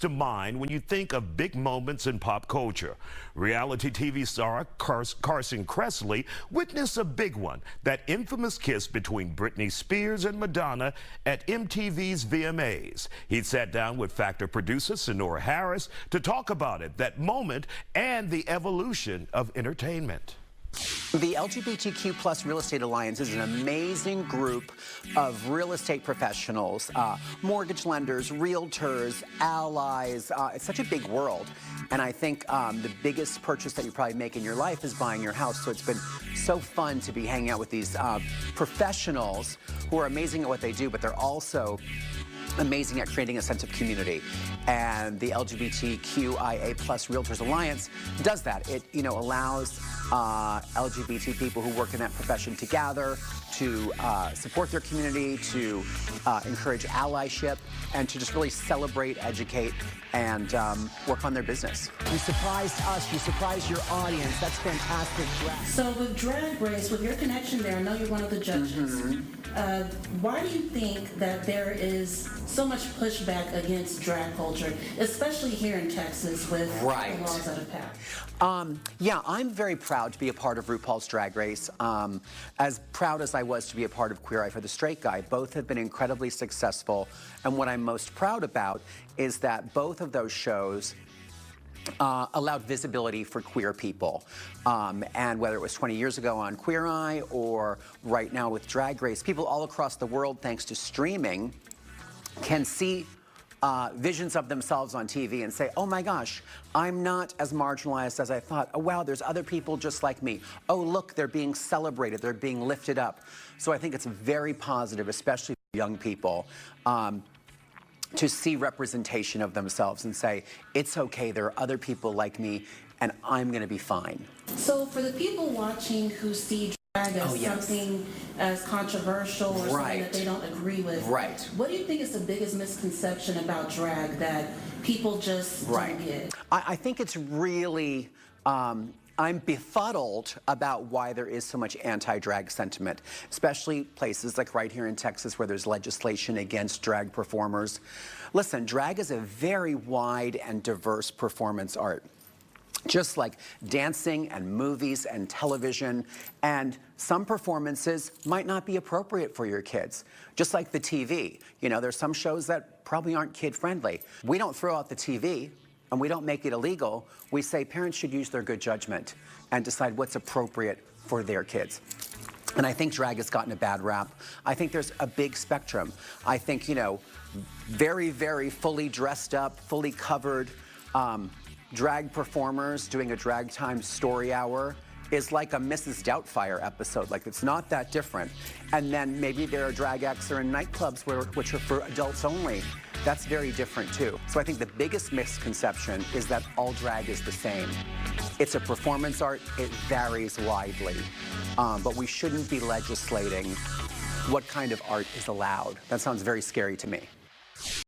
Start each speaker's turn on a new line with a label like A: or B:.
A: To mind when you think of big moments in pop culture. Reality TV star Carson Kressley witnessed a big one, that infamous kiss between Britney Spears and Madonna at MTV's VMAs. He sat down with Factor producer Senora Harris to talk about it, that moment, and the evolution of entertainment.
B: The LGBTQ+ Real Estate Alliance is an amazing group of real estate professionals, mortgage lenders, realtors, allies. It's such a big world. And I think the biggest purchase that you probably make in your life is buying your house. So it's been so fun to be hanging out with these professionals who are amazing at what they do, but they're also amazing at creating a sense of community. And the LGBTQIA+ Realtors Alliance does that. It, allows LGBT people who work in that profession to gather, to support their community, to encourage allyship, and to just really celebrate, educate, and work on their business.
C: You surprised us, you surprised your audience. That's fantastic.
D: So with Drag Race, with your connection there, I know you're one of the judges. Why do you think that there is so much pushback against drag culture, especially here in Texas with the laws that have passed?
B: Yeah, I'm very proud to be a part of RuPaul's Drag Race. As proud as I was to be a part of Queer Eye for the Straight Guy, both have been incredibly successful. And what I'm most proud about is that both of those shows allowed visibility for queer people. And whether it was 20 years ago on Queer Eye or right now with Drag Race, people all across the world, thanks to streaming, can see visions of themselves on TV and say, oh my gosh, I'm not as marginalized as I thought. Oh wow, there's other people just like me. Oh look, they're being celebrated, they're being lifted up. So I think it's very positive, especially for young people, to see representation of themselves and say, it's okay, there are other people like me, and I'm gonna be fine.
D: So for the people watching who see drag as something as controversial or something that they don't agree with, what do you think is the biggest misconception about drag that people just don't get?
B: I think it's really, I'm befuddled about why there is so much anti-drag sentiment, especially places like right here in Texas where there's legislation against drag performers. Listen, drag is a very wide and diverse performance art. Just like dancing and movies and television, and some performances might not be appropriate for your kids. Just like the TV. There's some shows that probably aren't kid-friendly. We don't throw out the TV, and we don't make it illegal. We say parents should use their good judgment and decide what's appropriate for their kids. And I think drag has gotten a bad rap. I think there's a big spectrum. I think, very, very fully dressed up, fully covered drag performers doing a drag time story hour is like a Mrs. Doubtfire episode. Like, it's not that different. And then maybe there are drag acts that are in nightclubs which are for adults only. That's very different too. So I think the biggest misconception is that all drag is the same. It's a performance art, it varies widely. But we shouldn't be legislating what kind of art is allowed. That sounds very scary to me.